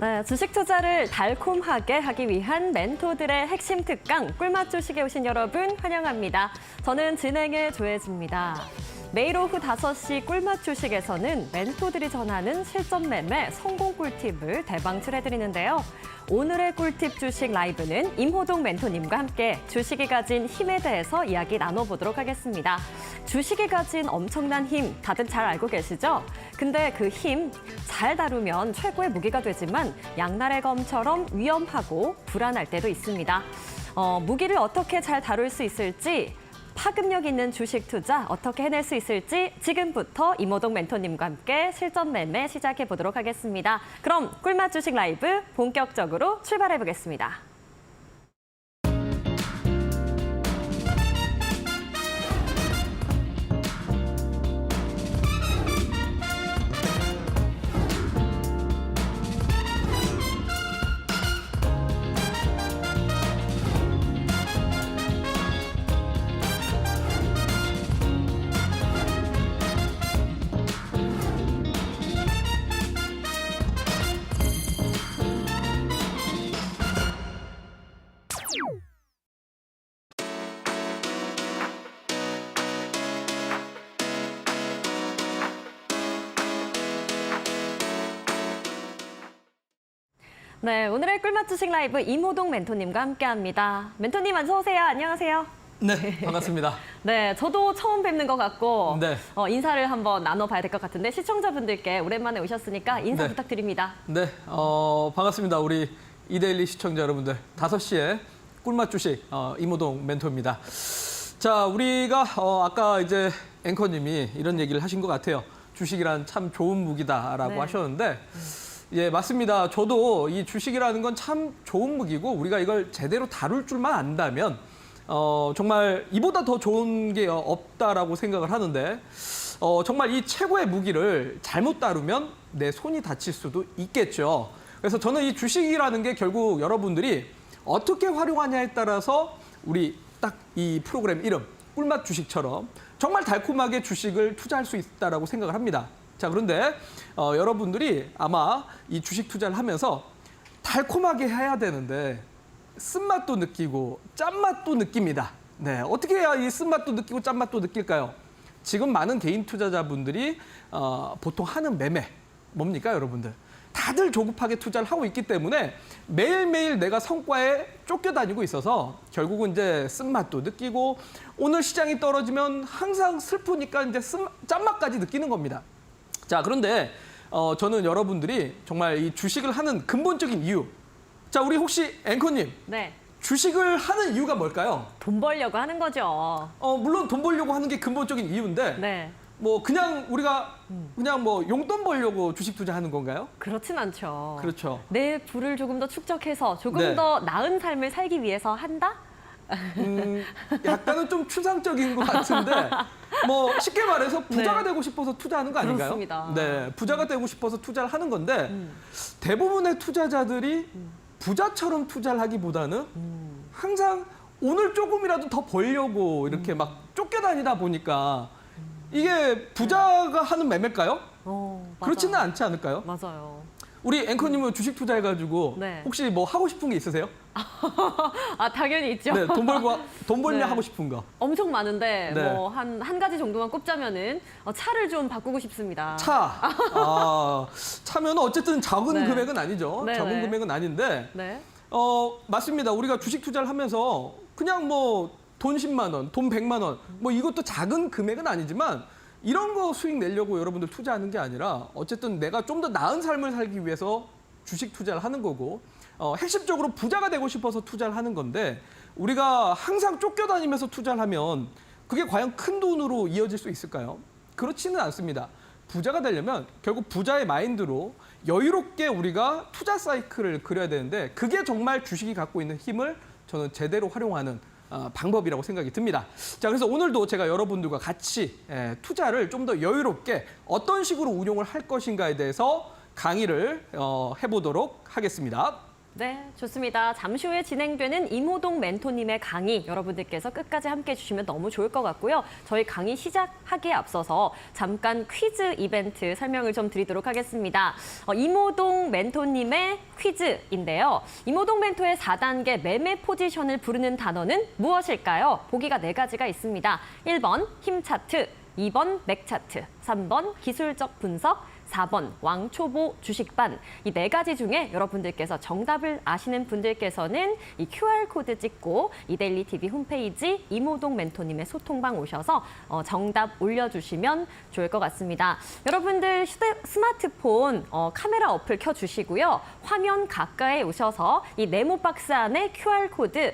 네, 주식 투자를 달콤하게 하기 위한 멘토들의 핵심 특강 꿀맛 주식에 오신 여러분 환영합니다. 저는 진행의 조혜지입니다. 매일 오후 5시 꿀맛 주식에서는 멘토들이 전하는 실전 매매 성공 꿀팁을 대방출해드리는데요. 오늘의 꿀팁 주식 라이브는 임호동 멘토님과 함께 주식이 가진 힘에 대해서 이야기 나눠보도록 하겠습니다. 주식이 가진 엄청난 힘 다들 잘 알고 계시죠? 근데 그 힘 잘 다루면 최고의 무기가 되지만 양날의 검처럼 위험하고 불안할 때도 있습니다. 무기를 어떻게 잘 다룰 수 있을지 파급력 있는 주식 투자 어떻게 해낼 수 있을지 지금부터 임호동 멘토님과 함께 실전 매매 시작해 보도록 하겠습니다. 그럼 꿀맛 주식 라이브 본격적으로 출발해 보겠습니다. 네, 오늘의 꿀맛 주식 라이브 임호동 멘토님과 함께합니다. 멘토님 어서 오세요. 안녕하세요. 네, 반갑습니다. 네, 저도 처음 뵙는 것 같고 네. 인사를 한번 나눠봐야 될 것 같은데 시청자분들께 오랜만에 오셨으니까 인사 네. 부탁드립니다. 네, 반갑습니다. 우리 이데일리 시청자 여러분들. 5시에 꿀맛 주식 임호동 멘토입니다. 자, 우리가 아까 이제 앵커님이 이런 얘기를 하신 것 같아요. 주식이란 참 좋은 무기다라고 네. 하셨는데 예, 맞습니다. 저도 이 주식이라는 건 참 좋은 무기고 우리가 이걸 제대로 다룰 줄만 안다면 정말 이보다 더 좋은 게 없다라고 생각을 하는데 정말 이 최고의 무기를 잘못 다루면 내 손이 다칠 수도 있겠죠. 그래서 저는 이 주식이라는 게 결국 여러분들이 어떻게 활용하냐에 따라서 우리 딱 이 프로그램 이름 꿀맛 주식처럼 정말 달콤하게 주식을 투자할 수 있다라고 생각을 합니다. 자, 그런데 여러분들이 아마 이 주식 투자를 하면서 달콤하게 해야 되는데 쓴맛도 느끼고 짠맛도 느낍니다. 네, 어떻게 해야 이 쓴맛도 느끼고 짠맛도 느낄까요? 지금 많은 개인 투자자분들이 보통 하는 매매 뭡니까, 여러분들? 다들 조급하게 투자를 하고 있기 때문에 매일매일 내가 성과에 쫓겨다니고 있어서 결국은 이제 쓴맛도 느끼고 오늘 시장이 떨어지면 항상 슬프니까 이제 짠맛까지 느끼는 겁니다. 자, 그런데 저는 여러분들이 정말 이 주식을 하는 근본적인 이유. 자, 우리 혹시 앵커님. 네. 주식을 하는 이유가 뭘까요? 돈 벌려고 하는 거죠. 물론 돈 벌려고 하는 게 근본적인 이유인데 네. 뭐 그냥 우리가 그냥 뭐 용돈 벌려고 주식 투자하는 건가요? 그렇진 않죠. 그렇죠. 내 부를 조금 더 축적해서 조금 네. 더 나은 삶을 살기 위해서 한다? 약간은 좀 추상적인 것 같은데 뭐 쉽게 말해서 부자가 네. 되고 싶어서 투자하는 거 아닌가요? 그렇습니다. 네, 부자가 되고 싶어서 투자를 하는 건데 대부분의 투자자들이 부자처럼 투자를 하기보다는 항상 오늘 조금이라도 더 벌려고 이렇게 막 쫓겨다니다 보니까 이게 부자가 하는 매매일까요? 맞아요. 그렇지는 않지 않을까요? 맞아요. 우리 앵커님은 주식 투자해가지고 네. 혹시 뭐 하고 싶은 게 있으세요? 당연히 있죠. 네, 돈 벌면 네. 하고 싶은 거. 엄청 많은데 네. 뭐 한 가지 정도만 꼽자면은 차를 좀 바꾸고 싶습니다. 차면 어쨌든 적은 네. 금액은 아니죠. 네, 적은 네. 금액은 아닌데 네. 맞습니다. 우리가 주식 투자를 하면서 그냥 뭐 돈 10만 원, 돈 100만 원, 뭐 이것도 작은 금액은 아니지만 이런 거 수익 내려고 여러분들 투자하는 게 아니라 어쨌든 내가 좀 더 나은 삶을 살기 위해서 주식 투자를 하는 거고 핵심적으로 부자가 되고 싶어서 투자를 하는 건데 우리가 항상 쫓겨다니면서 투자를 하면 그게 과연 큰 돈으로 이어질 수 있을까요? 그렇지는 않습니다. 부자가 되려면 결국 부자의 마인드로 여유롭게 우리가 투자 사이클을 그려야 되는데 그게 정말 주식이 갖고 있는 힘을 저는 제대로 활용하는 방법이라고 생각이 듭니다. 자, 그래서 오늘도 제가 여러분들과 같이 투자를 좀 더 여유롭게 어떤 식으로 운용을 할 것인가에 대해서 강의를 해보도록 하겠습니다. 네, 좋습니다. 잠시 후에 진행되는 이모동 멘토님의 강의 여러분들께서 끝까지 함께해 주시면 너무 좋을 것 같고요. 저희 강의 시작하기에 앞서서 잠깐 퀴즈 이벤트 설명을 좀 드리도록 하겠습니다. 이모동 멘토님의 퀴즈인데요. 이모동 멘토의 4단계 매매 포지션을 부르는 단어는 무엇일까요? 보기가 4가지가 있습니다. 1번 힘 차트, 2번 맥 차트, 3번 기술적 분석, 4번 왕초보 주식반. 이 4가지 중에 여러분들께서 정답을 아시는 분들께서는 이 QR코드 찍고 이데일리 TV 홈페이지 이모동 멘토님의 소통방 오셔서 정답 올려주시면 좋을 것 같습니다. 여러분들 스마트폰 카메라 어플 켜주시고요. 화면 가까이 오셔서 이 네모 박스 안에 QR코드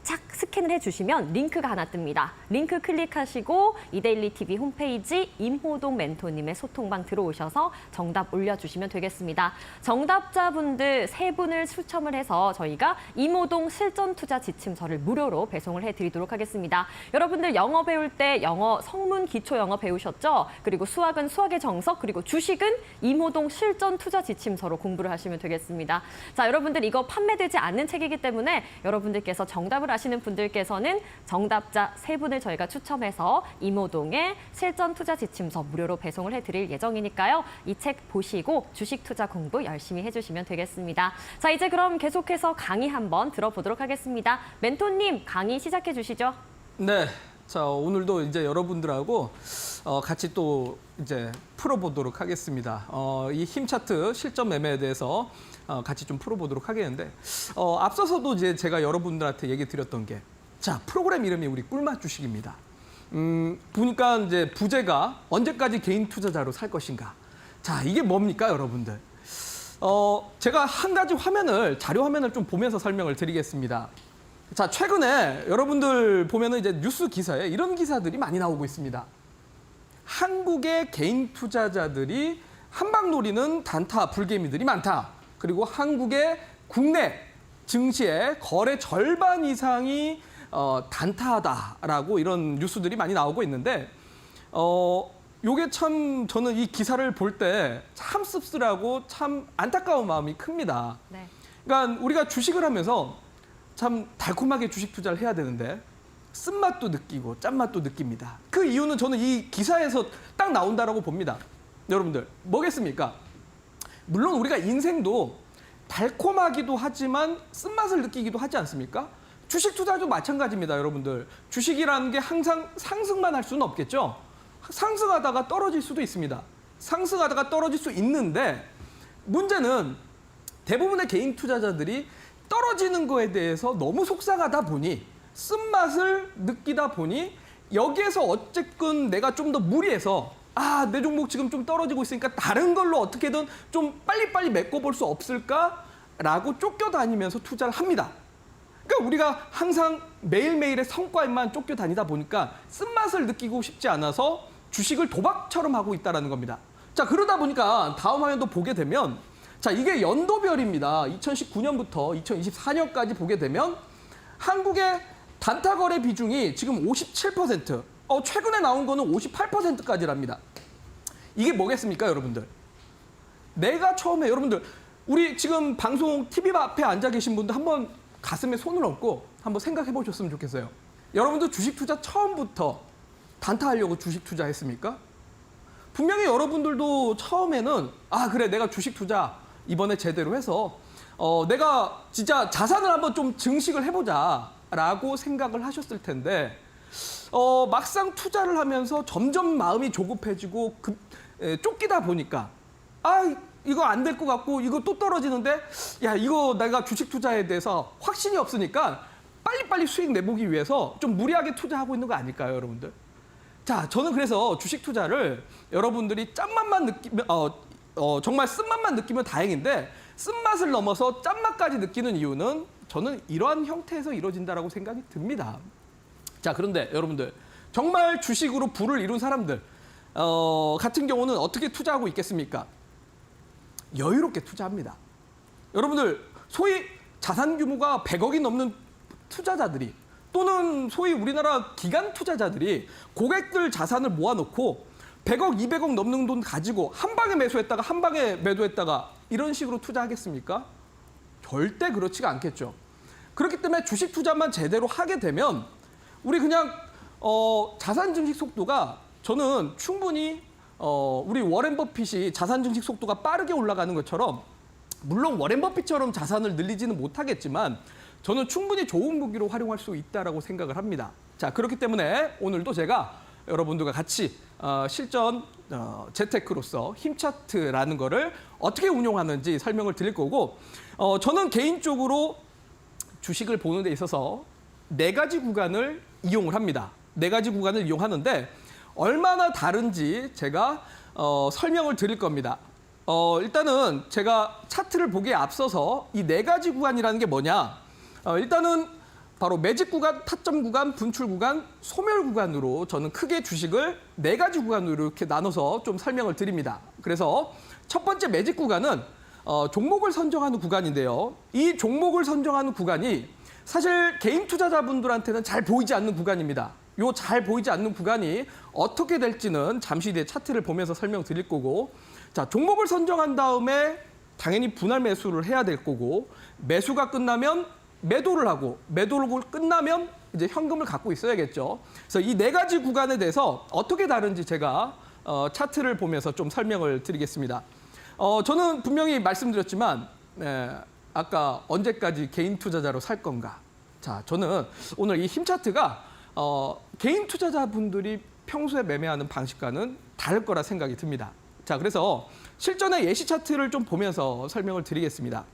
착 스캔을 해주시면 링크가 하나 뜹니다. 링크 클릭하시고 이데일리 TV 홈페이지 임호동 멘토님의 소통방 들어오셔서 정답 올려주시면 되겠습니다. 정답자분들 3분을 추첨을 해서 저희가 이모동 실전투자 지침서를 무료로 배송을 해드리도록 하겠습니다. 여러분들 영어 배울 때 영어 성문 기초 영어 배우셨죠? 그리고 수학은 수학의 정석, 그리고 주식은 이모동 실전투자 지침서로 공부를 하시면 되겠습니다. 자, 여러분들 이거 판매되지 않는 책이기 때문에 여러분들께서 정답을 아시는 분들께서는 정답자 3분을 저희가 추첨해서 이모동의 실전투자 지침서 무료로 배송을 해드릴 예정이니까요. 이 책 보시고 주식 투자 공부 열심히 해주시면 되겠습니다. 자, 이제 그럼 계속해서 강의 한번 들어보도록 하겠습니다. 멘토님, 강의 시작해 주시죠. 네. 자, 오늘도 이제 여러분들하고 같이 또 이제 풀어보도록 하겠습니다. 이 힘 차트 실전 매매에 대해서 같이 좀 풀어보도록 하겠는데, 앞서서도 이제 제가 여러분들한테 얘기 드렸던 게, 자, 프로그램 이름이 우리 꿀맛 주식입니다. 보니까 이제 부제가 언제까지 개인 투자자로 살 것인가. 자, 이게 뭡니까, 여러분들? 제가 한 가지 자료 화면을 좀 보면서 설명을 드리겠습니다. 자, 최근에 여러분들 보면은 이제 뉴스 기사에 이런 기사들이 많이 나오고 있습니다. 한국의 개인 투자자들이 한방 노리는 단타 불개미들이 많다. 그리고 한국의 국내 증시의 거래 절반 이상이 단타하다라고 이런 뉴스들이 많이 나오고 있는데, 요게 참 저는 이 기사를 볼 때 참 씁쓸하고 참 안타까운 마음이 큽니다. 네. 그러니까 우리가 주식을 하면서 참 달콤하게 주식 투자를 해야 되는데 쓴맛도 느끼고 짠맛도 느낍니다. 그 이유는 저는 이 기사에서 딱 나온다라고 봅니다. 여러분들, 뭐겠습니까? 물론 우리가 인생도 달콤하기도 하지만 쓴맛을 느끼기도 하지 않습니까? 주식 투자도 마찬가지입니다, 여러분들. 주식이라는 게 항상 상승만 할 수는 없겠죠? 상승하다가 떨어질 수도 있습니다. 상승하다가 떨어질 수 있는데, 문제는 대부분의 개인 투자자들이 떨어지는 거에 대해서 너무 속상하다 보니, 쓴맛을 느끼다 보니, 여기에서 어쨌든 내가 좀 더 무리해서 내 종목 지금 좀 떨어지고 있으니까 다른 걸로 어떻게든 좀 빨리빨리 메꿔볼 수 없을까라고 쫓겨다니면서 투자를 합니다. 그러니까 우리가 항상 매일매일의 성과에만 쫓겨다니다 보니까 쓴맛을 느끼고 싶지 않아서 주식을 도박처럼 하고 있다는 겁니다. 자, 그러다 보니까 다음 화면도 보게 되면, 자, 이게 연도별입니다. 2019년부터 2024년까지 보게 되면 한국의 단타 거래 비중이 지금 57%, 최근에 나온 거는 58%까지랍니다. 이게 뭐겠습니까, 여러분들? 내가 처음에, 여러분들, 우리 지금 방송 TV 앞에 앉아 계신 분들 한번 가슴에 손을 얹고 한번 생각해 보셨으면 좋겠어요. 여러분들 주식 투자 처음부터 단타하려고 주식 투자했습니까? 분명히 여러분들도 처음에는 그래, 내가 주식 투자 이번에 제대로 해서 내가 진짜 자산을 한번 좀 증식을 해보자라고 생각을 하셨을 텐데, 막상 투자를 하면서 점점 마음이 조급해지고 쫓기다 보니까 이거 안 될 것 같고 이거 또 떨어지는데, 야, 이거 내가 주식 투자에 대해서 확신이 없으니까 빨리빨리 수익 내보기 위해서 좀 무리하게 투자하고 있는 거 아닐까요, 여러분들? 자, 저는 그래서 주식 투자를 여러분들이 짠맛만 느끼면 정말 쓴맛만 느끼면 다행인데, 쓴맛을 넘어서 짠맛까지 느끼는 이유는 저는 이러한 형태에서 이루어진다라고 생각이 듭니다. 자, 그런데 여러분들, 정말 주식으로 부를 이룬 사람들 같은 경우는 어떻게 투자하고 있겠습니까? 여유롭게 투자합니다. 여러분들, 소위 자산 규모가 100억이 넘는 투자자들이, 또는 소위 우리나라 기관 투자자들이 고객들 자산을 모아놓고 100억, 200억 넘는 돈 가지고 한 방에 매수했다가 한 방에 매도했다가 이런 식으로 투자하겠습니까? 절대 그렇지가 않겠죠. 그렇기 때문에 주식 투자만 제대로 하게 되면 우리 그냥 자산 증식 속도가 저는 충분히 우리 워렌 버핏이 자산 증식 속도가 빠르게 올라가는 것처럼 물론 워렌 버핏처럼 자산을 늘리지는 못하겠지만 저는 충분히 좋은 무기로 활용할 수 있다라고 생각을 합니다. 자, 그렇기 때문에 오늘도 제가 여러분들과 같이 실전 재테크로서 힘 차트라는 거를 어떻게 운용하는지 설명을 드릴 거고 저는 개인적으로 주식을 보는 데 있어서 4가지 구간을 이용을 합니다. 4가지 구간을 이용하는데 얼마나 다른지 제가 설명을 드릴 겁니다. 일단은 제가 차트를 보기에 앞서서 이 4가지 구간이라는 게 뭐냐? 일단은 바로 매집 구간, 타점 구간, 분출 구간, 소멸 구간으로 저는 크게 주식을 4가지 구간으로 이렇게 나눠서 좀 설명을 드립니다. 그래서 첫 번째 매집 구간은 종목을 선정하는 구간인데요. 이 종목을 선정하는 구간이 사실 개인 투자자분들한테는 잘 보이지 않는 구간입니다. 요 잘 보이지 않는 구간이 어떻게 될지는 잠시 뒤에 차트를 보면서 설명드릴 거고, 자, 종목을 선정한 다음에 당연히 분할 매수를 해야 될 거고, 매수가 끝나면 매도를 하고, 매도를 끝나면 이제 현금을 갖고 있어야겠죠. 그래서 이 4가지 구간에 대해서 어떻게 다른지 제가 차트를 보면서 좀 설명을 드리겠습니다. 저는 분명히 말씀드렸지만 아까 언제까지 개인 투자자로 살 건가? 자, 저는 오늘 이 힘 차트가 개인 투자자분들이 평소에 매매하는 방식과는 다를 거라 생각이 듭니다. 자, 그래서 실전의 예시 차트를 좀 보면서 설명을 드리겠습니다.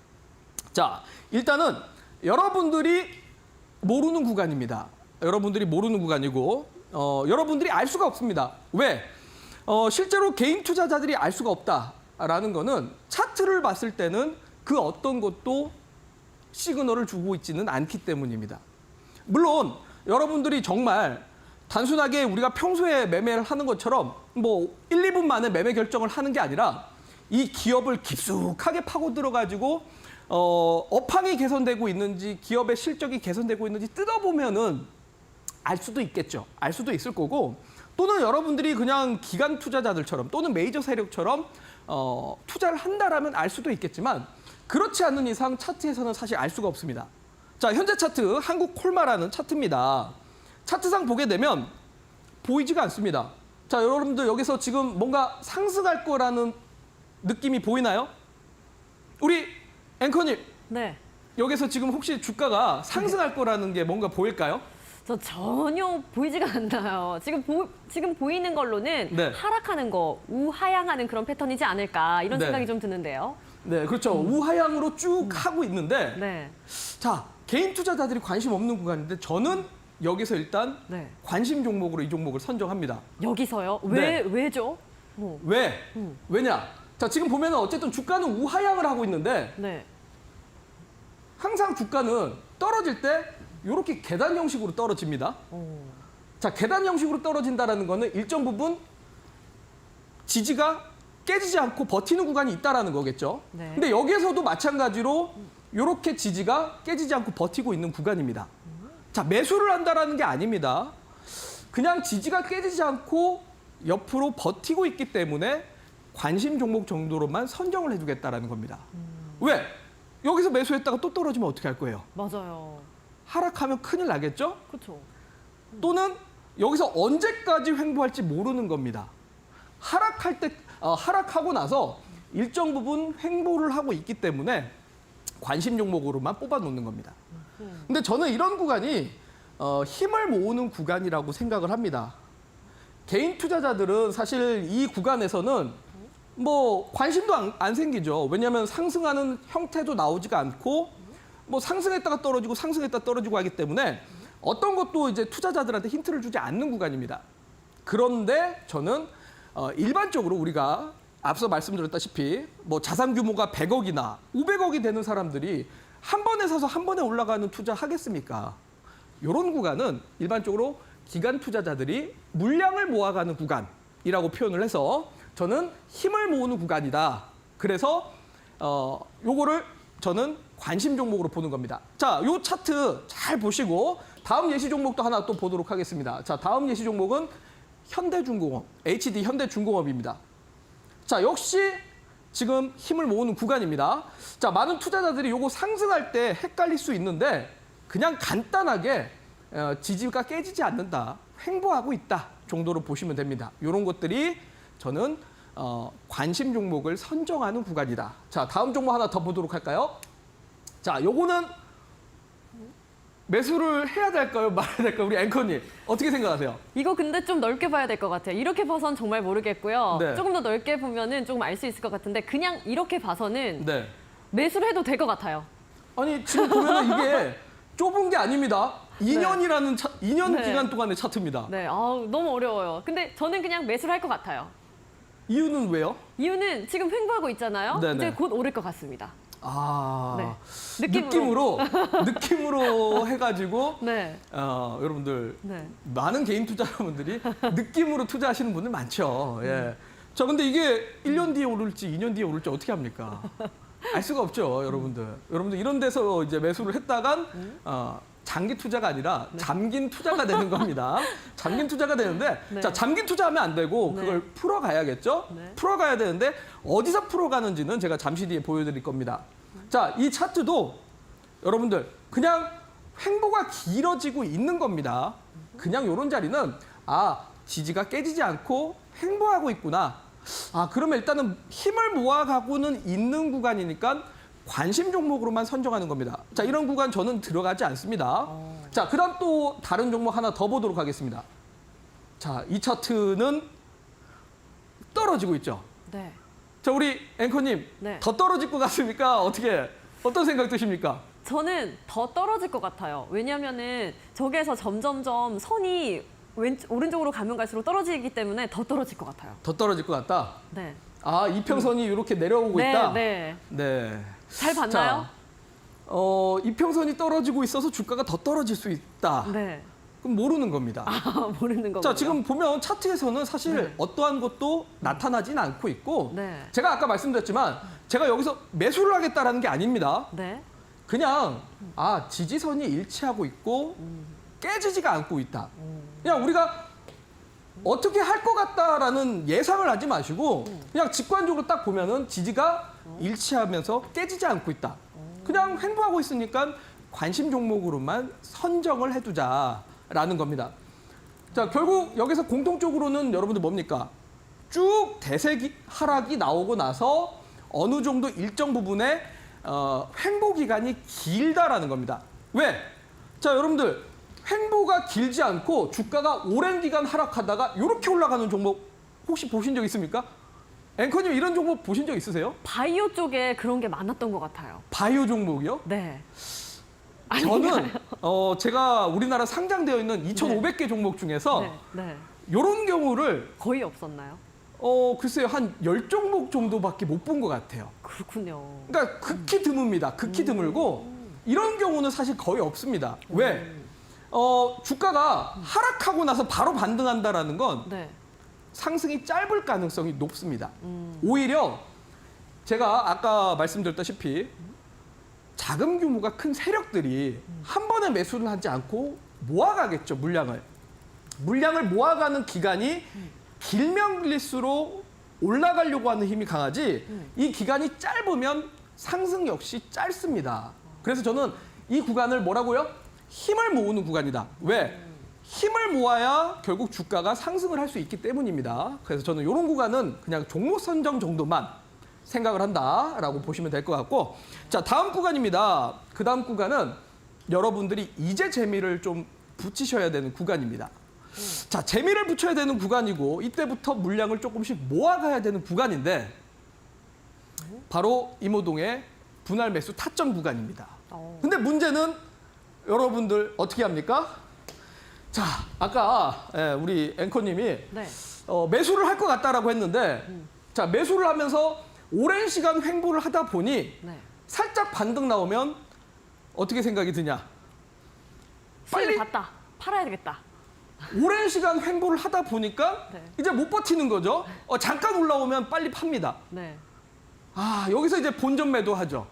자, 일단은 여러분들이 모르는 구간입니다. 여러분들이 모르는 구간이고 여러분들이 알 수가 없습니다. 왜? 실제로 개인 투자자들이 알 수가 없다라는 거는 차트를 봤을 때는 그 어떤 것도 시그널을 주고 있지는 않기 때문입니다. 물론 여러분들이 정말 단순하게 우리가 평소에 매매를 하는 것처럼 뭐 1, 2분 만에 매매 결정을 하는 게 아니라 이 기업을 깊숙하게 파고 들어가지고 업황이 개선되고 있는지 기업의 실적이 개선되고 있는지 뜯어보면은 알 수도 있겠죠. 알 수도 있을 거고 또는 여러분들이 그냥 기관 투자자들처럼 또는 메이저 세력처럼 투자를 한다라면 알 수도 있겠지만 그렇지 않는 이상 차트에서는 사실 알 수가 없습니다. 자, 현재 차트 한국콜마라는 차트입니다. 차트상 보게 되면 보이지가 않습니다. 자, 여러분들 여기서 지금 뭔가 상승할 거라는 느낌이 보이나요? 우리 앵커님. 네. 여기서 지금 혹시 주가가 상승할 거라는 게 뭔가 보일까요? 저 전혀 보이지가 않나요. 지금 보이는 걸로는 네. 하락하는 거, 우하향하는 그런 패턴이지 않을까 이런 네. 생각이 좀 드는데요. 네, 그렇죠. 우하향으로 쭉 하고 있는데 네. 자, 개인 투자자들이 관심 없는 구간인데 저는 여기서 일단 네. 관심 종목으로 이 종목을 선정합니다. 여기서요? 네. 왜죠? 왜? 왜냐? 자, 지금 보면 어쨌든 주가는 우하향을 하고 있는데 네. 항상 주가는 떨어질 때 이렇게 계단 형식으로 떨어집니다. 자, 계단 형식으로 떨어진다는 거는 일정 부분 지지가 깨지지 않고 버티는 구간이 있다라는 거겠죠. 네. 근데 여기에서도 마찬가지로 이렇게 지지가 깨지지 않고 버티고 있는 구간입니다. 자, 매수를 한다라는 게 아닙니다. 그냥 지지가 깨지지 않고 옆으로 버티고 있기 때문에 관심 종목 정도로만 선정을 해두겠다라는 겁니다. 왜? 여기서 매수했다가 또 떨어지면 어떻게 할 거예요? 맞아요. 하락하면 큰일 나겠죠? 그렇죠. 또는 여기서 언제까지 횡보할지 모르는 겁니다. 하락하고 나서 일정 부분 횡보를 하고 있기 때문에 관심 종목으로만 뽑아 놓는 겁니다. 근데 저는 이런 구간이 힘을 모으는 구간이라고 생각을 합니다. 개인 투자자들은 사실 이 구간에서는 뭐 관심도 안 생기죠. 왜냐하면 상승하는 형태도 나오지가 않고 뭐 상승했다가 떨어지고 상승했다가 떨어지고 하기 때문에 어떤 것도 이제 투자자들한테 힌트를 주지 않는 구간입니다. 그런데 저는 일반적으로 우리가 앞서 말씀드렸다시피 뭐 자산 규모가 100억이나 500억이 되는 사람들이 한 번에 사서 한 번에 올라가는 투자 하겠습니까? 이런 구간은 일반적으로 기관 투자자들이 물량을 모아가는 구간이라고 표현을 해서 저는 힘을 모으는 구간이다. 그래서 요거를 저는 관심 종목으로 보는 겁니다. 자, 요 차트 잘 보시고 다음 예시 종목도 하나 또 보도록 하겠습니다. 자, 다음 예시 종목은 현대중공업, HD 현대중공업입니다. 자, 역시 지금 힘을 모으는 구간입니다. 자, 많은 투자자들이 요거 상승할 때 헷갈릴 수 있는데 그냥 간단하게 지지가 깨지지 않는다, 횡보하고 있다 정도로 보시면 됩니다. 이런 것들이 저는 관심 종목을 선정하는 구간이다. 자, 다음 종목 하나 더 보도록 할까요? 자, 요거는 매수를 해야 될까요? 말아야 될까요? 우리 앵커님 어떻게 생각하세요? 이거 근데 좀 넓게 봐야 될 것 같아요. 이렇게 봐선 정말 모르겠고요. 네. 조금 더 넓게 보면은 조금 알 수 있을 것 같은데 그냥 이렇게 봐서는 네. 매수를 해도 될 것 같아요. 아니 지금 보면 이게 좁은 게 아닙니다. 2년이라는 2년 네. 기간 동안의 차트입니다. 네, 아우, 너무 어려워요. 근데 저는 그냥 매수를 할 것 같아요. 이유는 왜요? 이유는 지금 횡보하고 있잖아요. 네네. 이제 곧 오를 것 같습니다. 아, 네. 느낌으로 해가지고 네. 여러분들 네. 많은 개인 투자자분들이 느낌으로 투자하시는 분들 많죠. 예. 자, 근데 이게 1년 뒤에 오를지 2년 뒤에 오를지 어떻게 합니까? 알 수가 없죠, 여러분들. 여러분들 이런 데서 이제 매수를 했다간 장기 투자가 아니라 잠긴 투자가 되는 겁니다. 잠긴 투자가 되는데 네. 자, 잠긴 투자하면 안 되고 네. 그걸 풀어가야겠죠. 네. 풀어가야 되는데 어디서 풀어가는지는 제가 잠시 뒤에 보여드릴 겁니다. 자, 이 차트도 여러분들 그냥 횡보가 길어지고 있는 겁니다. 그냥 이런 자리는 지지가 깨지지 않고 횡보하고 있구나. 그러면 일단은 힘을 모아가고는 있는 구간이니까 관심 종목으로만 선정하는 겁니다. 자, 이런 구간 저는 들어가지 않습니다. 자, 그다음 또 다른 종목 하나 더 보도록 하겠습니다. 자, 이 차트는 떨어지고 있죠. 네. 자, 우리 앵커님 네. 더 떨어질 것 같습니까? 어떤 생각 드십니까? 저는 더 떨어질 것 같아요. 왜냐면은 저기에서 점점점 선이 오른쪽으로 가면 갈수록 떨어지기 때문에 더 떨어질 것 같아요. 더 떨어질 것 같다. 네. 이평선이 이렇게 내려오고 네, 있다. 네. 네. 잘 봤나요? 자, 이평선이 떨어지고 있어서 주가가 더 떨어질 수 있다. 네. 그럼 모르는 겁니다. 모르는 거군요. 자, 지금 보면 차트에서는 사실 네. 어떠한 것도 나타나진 않고 있고 네. 제가 아까 말씀드렸지만 제가 여기서 매수를 하겠다라는 게 아닙니다. 네. 그냥 지지선이 일치하고 있고 깨지지가 않고 있다. 그냥 우리가 어떻게 할 것 같다라는 예상을 하지 마시고 그냥 직관적으로 딱 보면은 지지가 일치하면서 깨지지 않고 있다. 그냥 횡보하고 있으니까 관심 종목으로만 선정을 해두자라는 겁니다. 자, 결국 여기서 공통적으로는 여러분들 뭡니까? 쭉 대세 하락이 나오고 나서 어느 정도 일정 부분에 횡보 기간이 길다라는 겁니다. 왜? 자, 여러분들 횡보가 길지 않고 주가가 오랜 기간 하락하다가 이렇게 올라가는 종목 혹시 보신 적 있습니까? 앵커님 이런 종목 보신 적 있으세요? 바이오 쪽에 그런 게 많았던 것 같아요. 바이오 종목이요? 네. 저는 제가 우리나라 상장되어 있는 2,500개 종목 중에서 네. 네. 이런 경우를 거의 없었나요? 글쎄요, 한 10종목 정도밖에 못 본 것 같아요. 그렇군요. 그러니까 극히 드뭅니다. 극히 드물고 이런 경우는 사실 거의 없습니다. 왜? 주가가 하락하고 나서 바로 반등한다라는 건 네. 상승이 짧을 가능성이 높습니다. 오히려 제가 아까 말씀드렸다시피 자금 규모가 큰 세력들이 한 번에 매수를 하지 않고 모아가겠죠, 물량을. 물량을 모아가는 기간이 길면 길수록 올라가려고 하는 힘이 강하지 이 기간이 짧으면 상승 역시 짧습니다. 그래서 저는 이 구간을 뭐라고요? 힘을 모으는 구간이다. 왜? 힘을 모아야 결국 주가가 상승을 할 수 있기 때문입니다. 그래서 저는 이런 구간은 그냥 종목 선정 정도만 생각을 한다라고 보시면 될 것 같고, 자, 다음 구간입니다. 그 다음 구간은 여러분들이 이제 재미를 좀 붙이셔야 되는 구간입니다. 자, 재미를 붙여야 되는 구간이고 이때부터 물량을 조금씩 모아가야 되는 구간인데 바로 이모동의 분할 매수 타점 구간입니다. 근데 문제는 여러분들 어떻게 합니까? 자, 아까 우리 앵커님이 네. 매수를 할 것 같다라고 했는데 자, 매수를 하면서 오랜 시간 횡보를 하다 보니 네. 살짝 반등 나오면 어떻게 생각이 드냐? 빨리 빨리- 봤다. 팔아야 되겠다. 오랜 시간 횡보를 하다 보니까 네. 이제 못 버티는 거죠. 잠깐 올라오면 빨리 팝니다. 네. 여기서 이제 본전 매도하죠.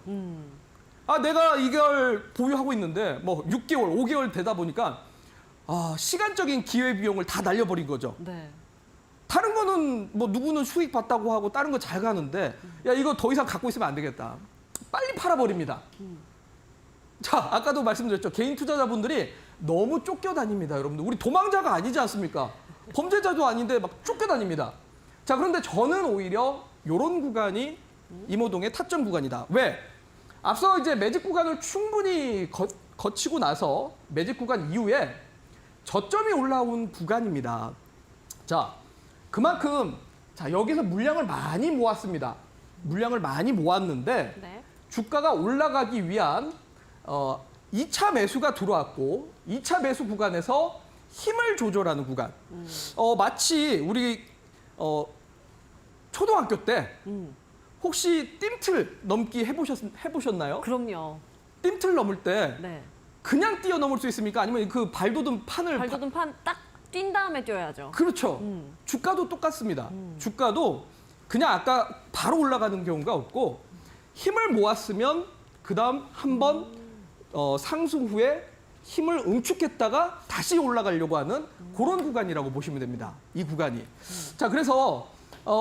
내가 이걸 보유하고 있는데 뭐 6개월, 5개월 되다 보니까 시간적인 기회 비용을 다 날려버린 거죠. 네. 다른 거는 뭐 누구는 수익 봤다고 하고 다른 거 잘 가는데 야 이거 더 이상 갖고 있으면 안 되겠다. 빨리 팔아버립니다. 자, 아까도 말씀드렸죠. 개인 투자자분들이 너무 쫓겨다닙니다, 여러분들. 우리 도망자가 아니지 않습니까? 범죄자도 아닌데 막 쫓겨다닙니다. 자, 그런데 저는 오히려 이런 구간이 이모동의 타점 구간이다. 왜? 앞서 이제 매직 구간을 충분히 거치고 나서 매직 구간 이후에 저점이 올라온 구간입니다. 자, 그만큼 자 여기서 물량을 많이 모았습니다. 물량을 많이 모았는데 네. 주가가 올라가기 위한 2차 매수가 들어왔고 2차 매수 구간에서 힘을 조절하는 구간. 마치 우리 초등학교 때 혹시 띰틀 넘기 해보셨나요? 그럼요. 띰틀 넘을 때 네. 그냥 뛰어넘을 수 있습니까? 아니면 그 발돋움 판을 발돋움 판 딱 뛴 다음에 뛰어야죠. 그렇죠. 주가도 똑같습니다. 주가도 그냥 아까 바로 올라가는 경우가 없고 힘을 모았으면 그다음 한번 상승 후에 힘을 응축했다가 다시 올라가려고 하는 그런 구간이라고 보시면 됩니다. 이 구간이. 자, 그래서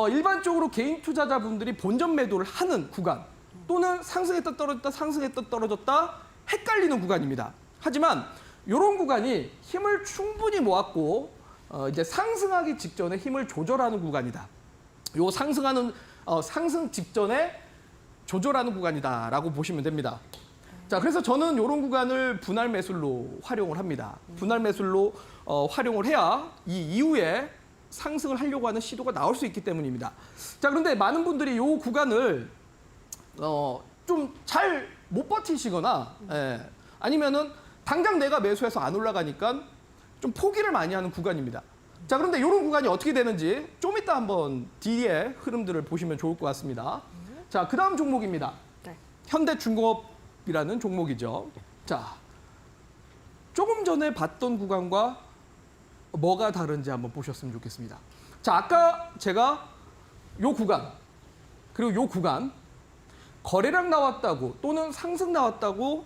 일반적으로 개인 투자자분들이 본전 매도를 하는 구간 또는 상승했다 떨어졌다 상승했다 떨어졌다 헷갈리는 구간입니다. 하지만 이런 구간이 힘을 충분히 모았고 이제 상승하기 직전에 힘을 조절하는 구간이다. 요 상승하는 상승 직전에 조절하는 구간이다라고 보시면 됩니다. 자, 그래서 저는 이런 구간을 분할 매술로 활용을 합니다. 분할 매술로 활용을 해야 이 이후에 상승을 하려고 하는 시도가 나올 수 있기 때문입니다. 자, 그런데 많은 분들이 이 구간을 좀 잘 못 버티시거나 아니면은 당장 내가 매수해서 안 올라가니까 좀 포기를 많이 하는 구간입니다. 자, 그런데 이런 구간이 어떻게 되는지 좀 이따 한번 뒤에 흐름들을 보시면 좋을 것 같습니다. 자, 그 다음 종목입니다. 네. 현대중공업이라는 종목이죠. 자, 조금 전에 봤던 구간과 뭐가 다른지 한번 보셨으면 좋겠습니다. 자, 아까 제가 요 구간 그리고 요 구간 거래량 나왔다고 또는 상승 나왔다고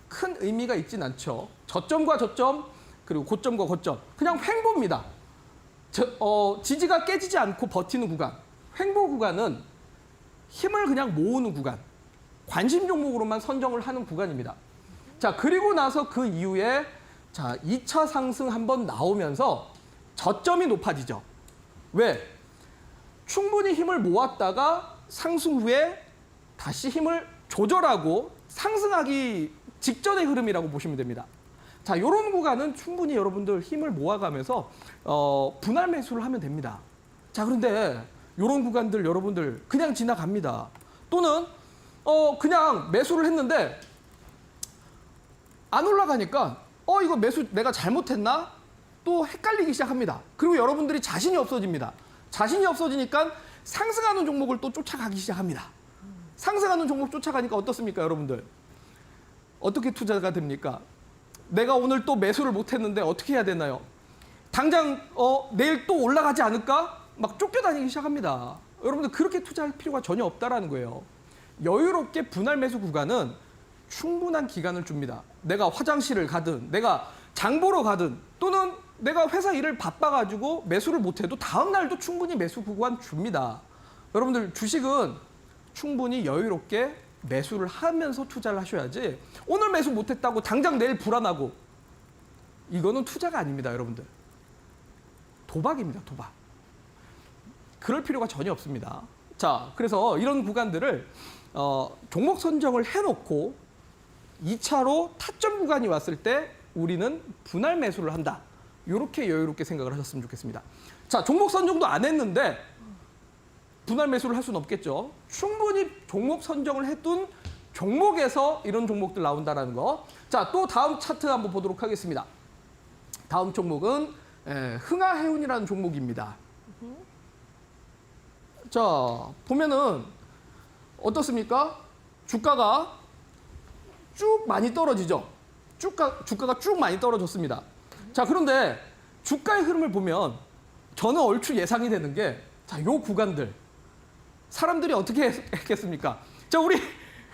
큰 의미가 있진 않죠. 저점과 저점 그리고 고점과 고점 그냥 횡보입니다. 지지가 깨지지 않고 버티는 구간 횡보 구간은 힘을 그냥 모으는 구간 관심 종목으로만 선정을 하는 구간입니다. 자, 그리고 나서 그 이후에 자 2차 상승 한번 나오면서 저점이 높아지죠. 왜? 충분히 힘을 모았다가 상승 후에 다시 힘을 조절하고 상승하기 직전의 흐름이라고 보시면 됩니다. 자, 이런 구간은 충분히 여러분들 힘을 모아가면서 분할 매수를 하면 됩니다. 자, 그런데 이런 구간들 여러분들 그냥 지나갑니다. 또는 그냥 매수를 했는데 안 올라가니까 이거 매수 내가 잘못했나? 또 헷갈리기 시작합니다. 그리고 여러분들이 자신이 없어집니다. 자신이 없어지니까 상승하는 종목을 또 쫓아가기 시작합니다. 상승하는 종목 쫓아가니까 어떻습니까, 여러분들? 어떻게 투자가 됩니까? 내가 오늘 또 매수를 못했는데 어떻게 해야 되나요? 당장 내일 또 올라가지 않을까? 막 쫓겨다니기 시작합니다. 여러분들 그렇게 투자할 필요가 전혀 없다라는 거예요. 여유롭게 분할 매수 구간은 충분한 기간을 줍니다. 내가 화장실을 가든 내가 장 보러 가든 또는 내가 회사 일을 바빠가지고 매수를 못해도 다음 날도 충분히 매수 구간 줍니다. 여러분들 주식은 충분히 여유롭게 매수를 하면서 투자를 하셔야지 오늘 매수 못했다고 당장 내일 불안하고 이거는 투자가 아닙니다, 여러분들. 도박입니다, 도박. 그럴 필요가 전혀 없습니다. 자, 그래서 이런 구간들을 종목 선정을 해놓고 2차로 타점 구간이 왔을 때 우리는 분할 매수를 한다. 이렇게 여유롭게 생각을 하셨으면 좋겠습니다. 자, 종목 선정도 안 했는데 분할 매수를 할 수는 없겠죠. 충분히 종목 선정을 해둔 종목에서 이런 종목들 나온다는 거. 자, 또 다음 차트 한번 보도록 하겠습니다. 다음 종목은 흥하해운이라는 종목입니다. 자, 보면은 어떻습니까? 주가가 쭉 많이 떨어지죠. 주가가 쭉 많이 떨어졌습니다. 자, 그런데 주가의 흐름을 보면 저는 얼추 예상이 되는 게 자, 요 구간들 사람들이 어떻게 했겠습니까? 자, 우리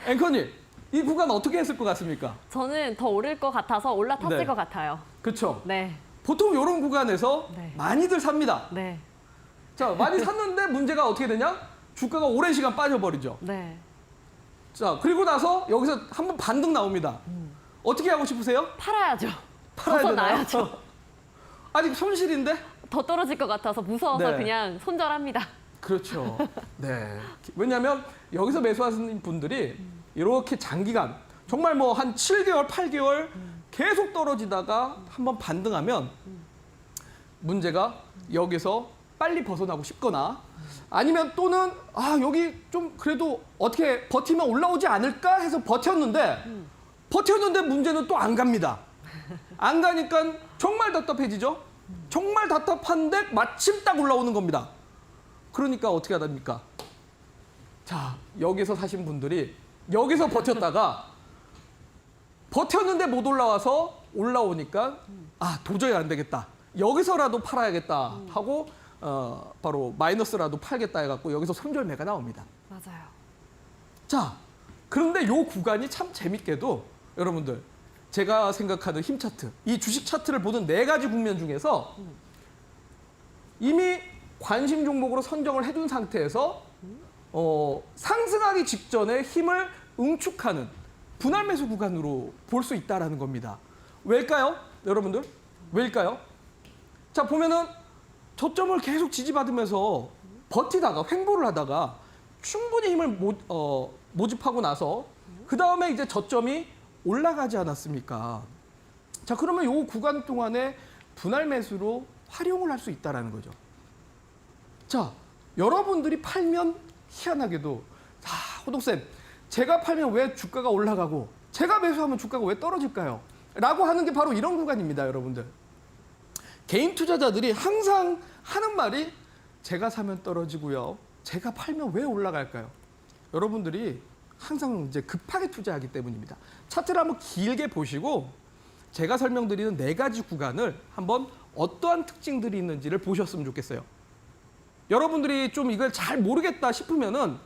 앵커님, 이 구간 어떻게 했을 것 같습니까? 저는 더 오를 것 같아서 올라탔을 네. 것 같아요. 그렇죠. 네. 보통 이런 구간에서 네. 많이들 삽니다. 네. 자, 많이 샀는데 문제가 어떻게 되냐? 주가가 오랜 시간 빠져버리죠. 네. 자, 그리고 나서 여기서 한번 반등 나옵니다. 어떻게 하고 싶으세요? 팔아야죠. 팔아야 되나요? 벗어나야죠. 아직 손실인데? 더 떨어질 것 같아서 무서워서 네. 그냥 손절합니다. 그렇죠. 네. 왜냐하면 여기서 매수하시는 분들이 이렇게 장기간 정말 뭐 한 7개월, 8개월 계속 떨어지다가 한번 반등하면 문제가 여기서 빨리 벗어나고 싶거나 아니면 또는 아 여기 좀 그래도 어떻게 버티면 올라오지 않을까 해서 버텼는데 문제는 또 안 갑니다. 안 가니까 정말 답답해지죠. 정말 답답한데 마침 딱 올라오는 겁니다. 그러니까 어떻게 해야 됩니까? 자, 여기서 사신 분들이 여기서 버텼다가 버텼는데 못 올라와서 올라오니까 아 도저히 안 되겠다. 여기서라도 팔아야겠다 하고 바로 마이너스라도 팔겠다 해갖고 여기서 손절매가 나옵니다. 맞아요. 자, 그런데 요 구간이 참 재밌게도 여러분들 제가 생각하는 힘 차트, 이 주식 차트를 보는 4가지 국면 중에서 이미 관심 종목으로 선정을 해둔 상태에서 상승하기 직전에 힘을 응축하는 분할 매수 구간으로 볼 수 있다라는 겁니다. 왜일까요? 여러분들? 왜일까요? 자, 보면은 저점을 계속 지지받으면서 버티다가 횡보를 하다가 충분히 힘을 모집하고 나서 그 다음에 이제 저점이 올라가지 않았습니까? 자, 그러면 이 구간 동안에 분할 매수로 활용을 할 수 있다라는 거죠. 자, 여러분들이 팔면 희한하게도 호동쌤, 제가 팔면 왜 주가가 올라가고 제가 매수하면 주가가 왜 떨어질까요? 라고 하는 게 바로 이런 구간입니다, 여러분들. 개인 투자자들이 항상 하는 말이 제가 사면 떨어지고요. 제가 팔면 왜 올라갈까요? 여러분들이 항상 이제 급하게 투자하기 때문입니다. 차트를 한번 길게 보시고 제가 설명드리는 4가지 구간을 한번 어떠한 특징들이 있는지를 보셨으면 좋겠어요. 여러분들이 좀 이걸 잘 모르겠다 싶으면은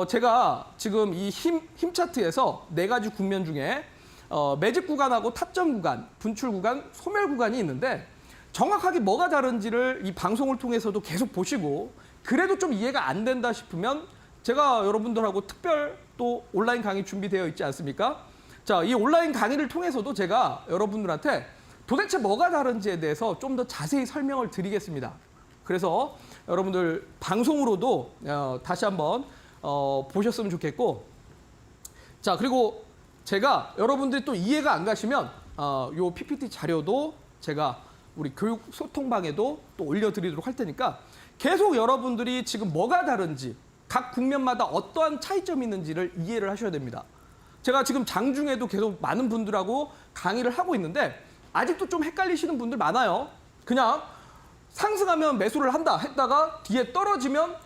제가 지금 이 힘 차트에서 4가지 국면 중에 매집 구간하고 타점 구간, 분출 구간, 소멸 구간이 있는데 정확하게 뭐가 다른지를 이 방송을 통해서도 계속 보시고 그래도 좀 이해가 안 된다 싶으면 제가 여러분들하고 특별 또 온라인 강의 준비되어 있지 않습니까? 자, 이 온라인 강의를 통해서도 제가 여러분들한테 도대체 뭐가 다른지에 대해서 좀 더 자세히 설명을 드리겠습니다. 그래서 여러분들 방송으로도 다시 한번 보셨으면 좋겠고, 자, 그리고 제가 여러분들이 또 이해가 안 가시면 요 PPT 자료도 제가 우리 교육 소통방에도 또 올려드리도록 할 테니까 계속 여러분들이 지금 뭐가 다른지 각 국면마다 어떠한 차이점이 있는지를 이해를 하셔야 됩니다. 제가 지금 장중에도 계속 많은 분들하고 강의를 하고 있는데 아직도 좀 헷갈리시는 분들 많아요. 그냥 상승하면 매수를 한다 했다가 뒤에 떨어지면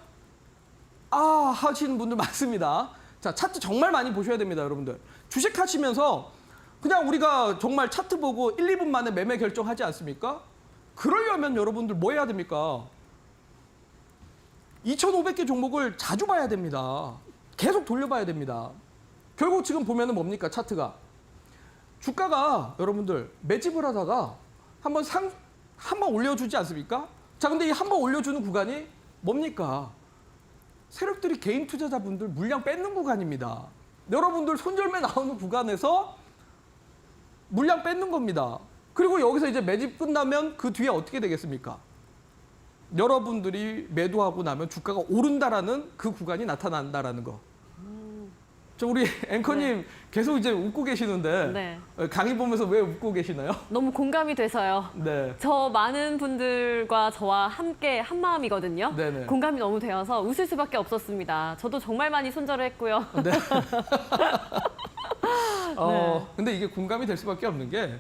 하시는 분들 많습니다. 자, 차트 정말 많이 보셔야 됩니다, 여러분들. 주식하시면서 그냥 우리가 정말 차트 보고 1, 2분 만에 매매 결정하지 않습니까? 그러려면 여러분들 뭐 해야 됩니까? 2,500개 종목을 자주 봐야 됩니다. 계속 돌려봐야 됩니다. 결국 지금 보면은 뭡니까, 차트가? 주가가 여러분들 매집을 하다가 한번 올려주지 않습니까? 자, 근데 이 한번 올려주는 구간이 뭡니까? 세력들이 개인 투자자분들 물량 뺏는 구간입니다. 여러분들 손절매 나오는 구간에서 물량 뺏는 겁니다. 그리고 여기서 이제 매집 끝나면 그 뒤에 어떻게 되겠습니까? 여러분들이 매도하고 나면 주가가 오른다라는 그 구간이 나타난다라는 거. 저 우리 앵커님 네. 계속 이제 웃고 계시는데 네. 강의 보면서 왜 웃고 계시나요? 너무 공감이 돼서요. 네. 저 많은 분들과 저와 함께 한 마음이거든요. 네네. 공감이 너무 되어서 웃을 수밖에 없었습니다. 저도 정말 많이 손절을 했고요. 네. 네. 근데 이게 공감이 될 수밖에 없는 게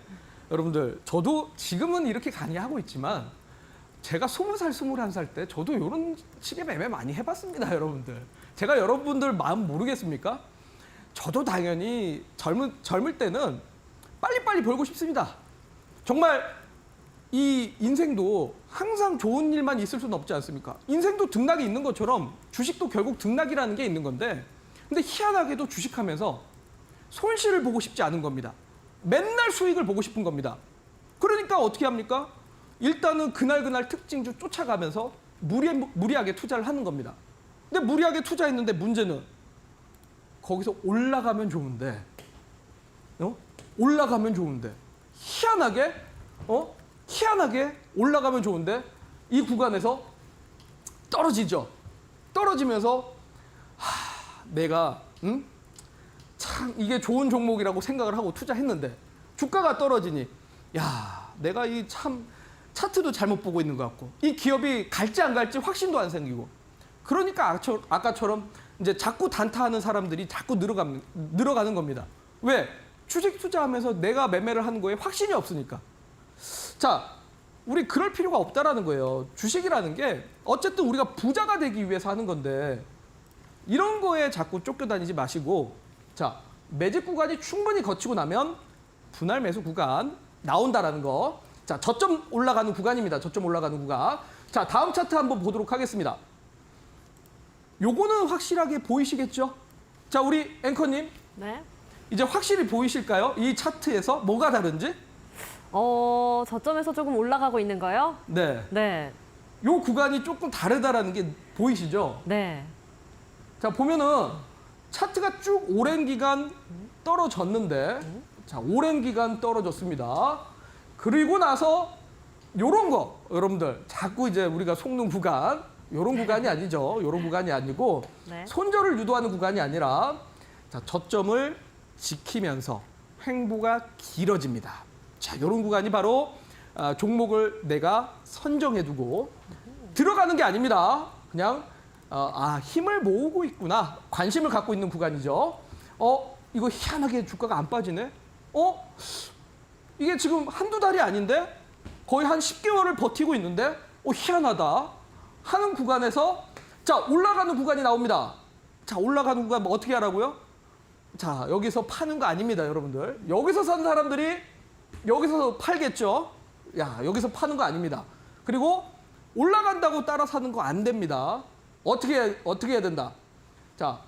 여러분들 저도 지금은 이렇게 강의하고 있지만 제가 20살, 21살 때 저도 이런 식의 매매 많이 해봤습니다, 여러분들. 제가 여러분들 마음 모르겠습니까? 저도 당연히 젊을 때는 빨리빨리 벌고 싶습니다. 정말 이 인생도 항상 좋은 일만 있을 수는 없지 않습니까? 인생도 등락이 있는 것처럼 주식도 결국 등락이라는 게 있는 건데 근데 희한하게도 주식하면서 손실을 보고 싶지 않은 겁니다. 맨날 수익을 보고 싶은 겁니다. 그러니까 어떻게 합니까? 일단은 그날 특징주 쫓아가면서 무리하게 투자를 하는 겁니다. 근데 무리하게 투자했는데 문제는 거기서 올라가면 좋은데, 올라가면 좋은데, 희한하게 올라가면 좋은데 이 구간에서 떨어지죠. 떨어지면서 내가 참 이게 좋은 종목이라고 생각을 하고 투자했는데 주가가 떨어지니 내가 이 참 차트도 잘못 보고 있는 것 같고 이 기업이 갈지 안 갈지 확신도 안 생기고 그러니까 아까처럼 이제 자꾸 단타하는 사람들이 자꾸 늘어가는 겁니다. 왜? 주식 투자하면서 내가 매매를 하는 거에 확신이 없으니까. 자, 우리 그럴 필요가 없다라는 거예요. 주식이라는 게 어쨌든 우리가 부자가 되기 위해서 하는 건데 이런 거에 자꾸 쫓겨다니지 마시고 자, 매집 구간이 충분히 거치고 나면 분할 매수 구간 나온다라는 거. 자, 저점 올라가는 구간입니다. 저점 올라가는 구간. 자, 다음 차트 한번 보도록 하겠습니다. 요거는 확실하게 보이시겠죠? 자, 우리 앵커님. 네. 이제 확실히 보이실까요? 이 차트에서 뭐가 다른지? 저점에서 조금 올라가고 있는 거요? 네. 네. 요 구간이 조금 다르다라는 게 보이시죠? 네. 자, 보면은 차트가 쭉 오랜 기간 떨어졌는데 자, 오랜 기간 떨어졌습니다. 그리고 나서 요런 거 여러분들 자꾸 이제 우리가 속는 구간 요런 구간이 아니죠. 요런 구간이 아니고 네. 손절을 유도하는 구간이 아니라 자, 저점을 지키면서 횡보가 길어집니다. 자, 요런 구간이 바로 종목을 내가 선정해두고 들어가는 게 아닙니다. 그냥 힘을 모으고 있구나. 관심을 갖고 있는 구간이죠. 이거 희한하게 주가가 안 빠지네. 이게 지금 한두 달이 아닌데 거의 한 10개월을 버티고 있는데 희한하다 하는 구간에서 자, 올라가는 구간이 나옵니다. 자, 올라가는 구간 뭐 어떻게 하라고요? 자, 여기서 파는 거 아닙니다, 여러분들. 여기서 산 사람들이 여기서 팔겠죠. 여기서 파는 거 아닙니다. 그리고 올라간다고 따라 사는 거 안 됩니다. 어떻게 해야 된다? 자,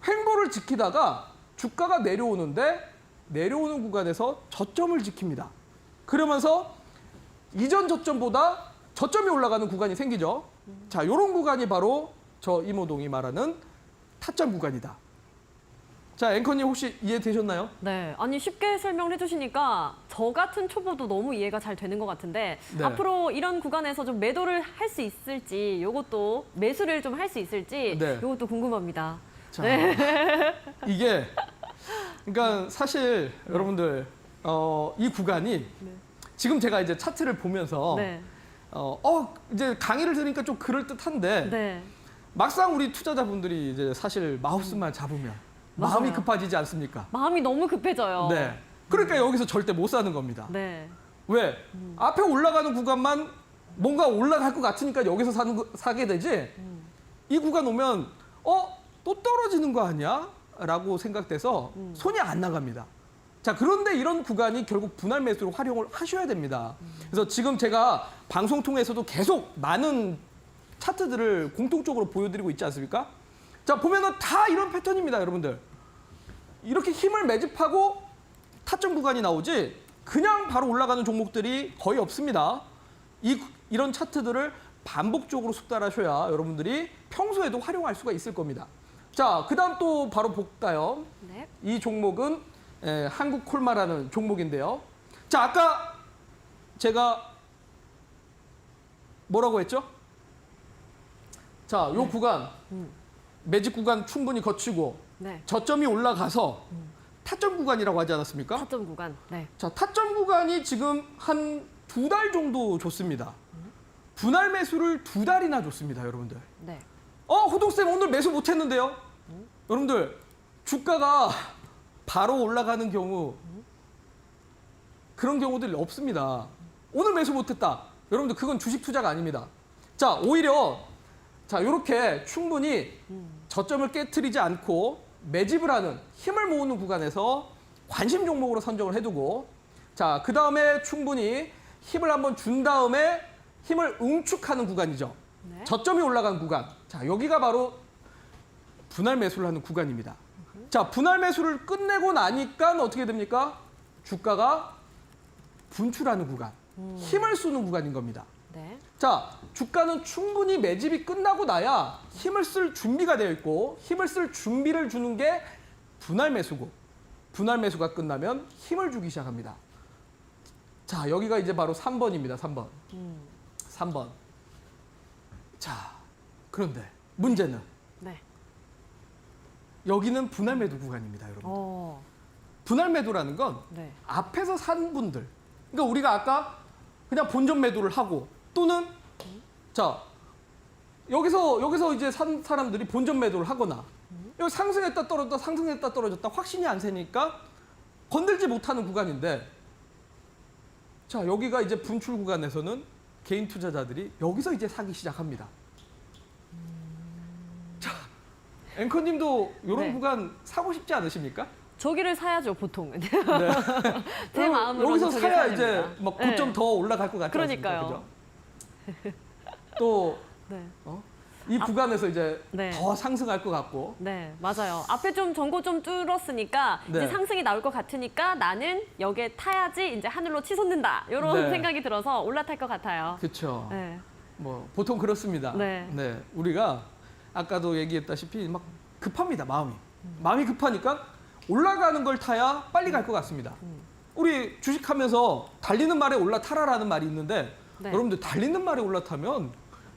횡보를 지키다가 주가가 내려오는데 내려오는 구간에서 저점을 지킵니다. 그러면서 이전 저점보다 저점이 올라가는 구간이 생기죠. 자, 이런 구간이 바로 저 이모동이 말하는 타점 구간이다. 자, 앵커님 혹시 이해되셨나요? 네. 아니, 쉽게 설명을 해주시니까 저 같은 초보도 너무 이해가 잘 되는 것 같은데 네. 앞으로 이런 구간에서 좀 매도를 할 수 있을지 요것도 매수를 좀 할 수 있을지 네. 요것도 궁금합니다. 자, 네. 이게 그러니까 사실 여러분들 이 구간이 지금 제가 이제 차트를 보면서 네. 이제 강의를 들으니까 좀 그럴듯한데 네. 막상 우리 투자자분들이 이제 사실 마우스만 잡으면 마음이 맞아요. 급해지지 않습니까? 마음이 너무 급해져요. 네. 그러니까 여기서 절대 못 사는 겁니다. 네. 왜? 앞에 올라가는 구간만 뭔가 올라갈 것 같으니까 여기서 사게 되지. 이 구간 오면 또 떨어지는 거 아니야? 라고 생각돼서 손이 안 나갑니다. 자, 그런데 이런 구간이 결국 분할 매수로 활용을 하셔야 됩니다. 그래서 지금 제가 방송 통해서도 계속 많은 차트들을 공통적으로 보여드리고 있지 않습니까? 자, 보면은 다 이런 패턴입니다, 여러분들. 이렇게 힘을 매집하고 타점 구간이 나오지 그냥 바로 올라가는 종목들이 거의 없습니다. 이런 차트들을 반복적으로 숙달하셔야 여러분들이 평소에도 활용할 수가 있을 겁니다. 자, 그 다음 또 바로 볼까요? 네. 이 종목은 한국콜마라는 종목인데요. 자, 아까 제가 뭐라고 했죠? 자, 요 구간, 매집 구간 충분히 거치고 네. 저점이 올라가서 타점 구간이라고 하지 않았습니까? 타점 구간. 네. 자, 타점 구간이 지금 한 2달 정도 줬습니다. 분할 매수를 2달이나 줬습니다, 여러분들. 네. 호동쌤 오늘 매수 못했는데요? 여러분들, 주가가 바로 올라가는 경우 그런 경우들이 없습니다. 오늘 매수 못했다. 여러분들, 그건 주식 투자가 아닙니다. 자, 오히려 자, 이렇게 충분히 저점을 깨트리지 않고 매집을 하는 힘을 모으는 구간에서 관심 종목으로 선정을 해두고 자, 그 다음에 충분히 힘을 한번 준 다음에 힘을 응축하는 구간이죠. 네. 저점이 올라간 구간. 자, 여기가 바로 분할 매수를 하는 구간입니다. 자, 분할 매수를 끝내고 나니까 어떻게 됩니까? 주가가 분출하는 구간, 힘을 쏘는 구간인 겁니다. 네. 자, 주가는 충분히 매집이 끝나고 나야 힘을 쓸 준비가 되어 있고 힘을 쓸 준비를 주는 게 분할 매수고 분할 매수가 끝나면 힘을 주기 시작합니다. 자, 여기가 이제 바로 3번입니다. 3번. 3번. 자, 그런데 문제는 네. 여기는 분할 매도 구간입니다, 여러분. 어. 분할 매도라는 건 네. 앞에서 산 분들. 그러니까 우리가 아까 그냥 본전 매도를 하고 또는 자, 여기서 이제 산 사람들이 본전 매도를 하거나 여기 상승했다 떨어졌다 상승했다 떨어졌다 확신이 안 세니까 건들지 못하는 구간인데 자, 여기가 이제 분출 구간에서는 개인 투자자들이 여기서 이제 사기 시작합니다. 자, 앵커님도 이런 네. 구간 사고 싶지 않으십니까? 저기를 사야죠, 보통. 네. 제 마음으로는 여기서 저기를 사야 사야 이제 됩니다. 막 고점 네. 더 올라갈 것 같지 그러니까요. 않습니까? 그죠? 또 네. 이 구간에서 이제 네. 더 상승할 것 같고 네, 맞아요. 앞에 좀 전고 좀 뚫었으니까 네. 이제 상승이 나올 것 같으니까 나는 여기에 타야지 이제 하늘로 치솟는다. 이런 네. 생각이 들어서 올라탈 것 같아요. 그렇죠. 네. 뭐 보통 그렇습니다. 네. 우리가 아까도 얘기했다시피 막 급합니다. 마음이 급하니까 올라가는 걸 타야 빨리 갈 것 같습니다. 우리 주식하면서 달리는 말에 올라타라라는 말이 있는데 네. 여러분들 달리는 말에 올라타면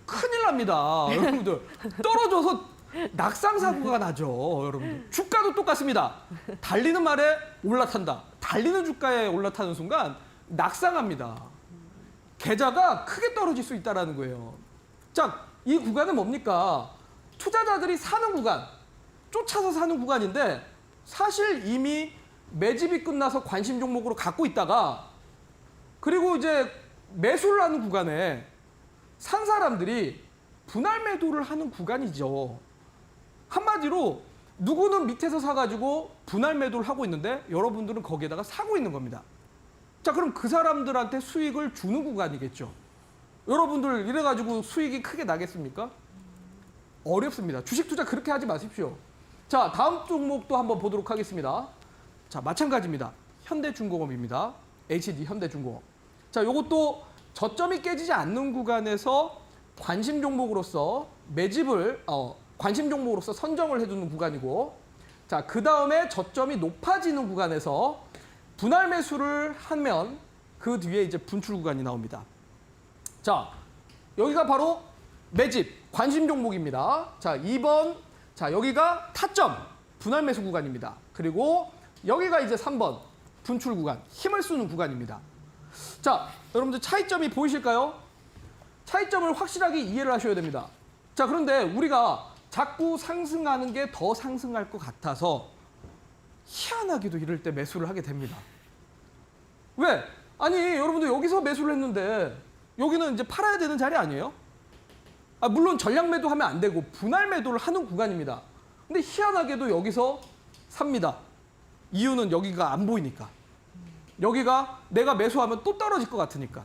큰일 납니다. 여러분들 떨어져서 낙상 사고가 나죠. 여러분들 주가도 똑같습니다. 달리는 말에 올라탄다. 달리는 주가에 올라타는 순간 낙상합니다. 계좌가 크게 떨어질 수 있다는 거예요. 자, 이 구간은 뭡니까? 투자자들이 사는 구간, 쫓아서 사는 구간인데 사실 이미 매집이 끝나서 관심 종목으로 갖고 있다가 그리고 이제 매수를 하는 구간에 산 사람들이 분할 매도를 하는 구간이죠. 한마디로 누구는 밑에서 사가지고 분할 매도를 하고 있는데 여러분들은 거기에다가 사고 있는 겁니다. 자, 그럼 그 사람들한테 수익을 주는 구간이겠죠. 여러분들 이래가지고 수익이 크게 나겠습니까? 어렵습니다. 주식 투자 그렇게 하지 마십시오. 자, 다음 종목도 한번 보도록 하겠습니다. 자, 마찬가지입니다. 현대중공업입니다. HD 현대중공업. 자, 요것도 저점이 깨지지 않는 구간에서 관심 종목으로서 매집을 관심 종목으로서 선정을 해두는 구간이고, 자, 그 다음에 저점이 높아지는 구간에서 분할 매수를 하면 그 뒤에 이제 분출 구간이 나옵니다. 자, 여기가 바로 매집 관심 종목입니다. 자, 2번. 자, 여기가 타점 분할 매수 구간입니다. 그리고 여기가 이제 3번 분출 구간, 힘을 쓰는 구간입니다. 자, 여러분들 차이점이 보이실까요? 차이점을 확실하게 이해를 하셔야 됩니다. 자, 그런데 우리가 자꾸 상승하는 게 더 상승할 것 같아서 희한하게도 이럴 때 매수를 하게 됩니다. 왜? 아니, 여러분들 여기서 매수를 했는데 여기는 이제 팔아야 되는 자리 아니에요? 아, 물론 전량 매도하면 안 되고 분할 매도를 하는 구간입니다. 근데 희한하게도 여기서 삽니다. 이유는 여기가 안 보이니까. 여기가 내가 매수하면 또 떨어질 것 같으니까.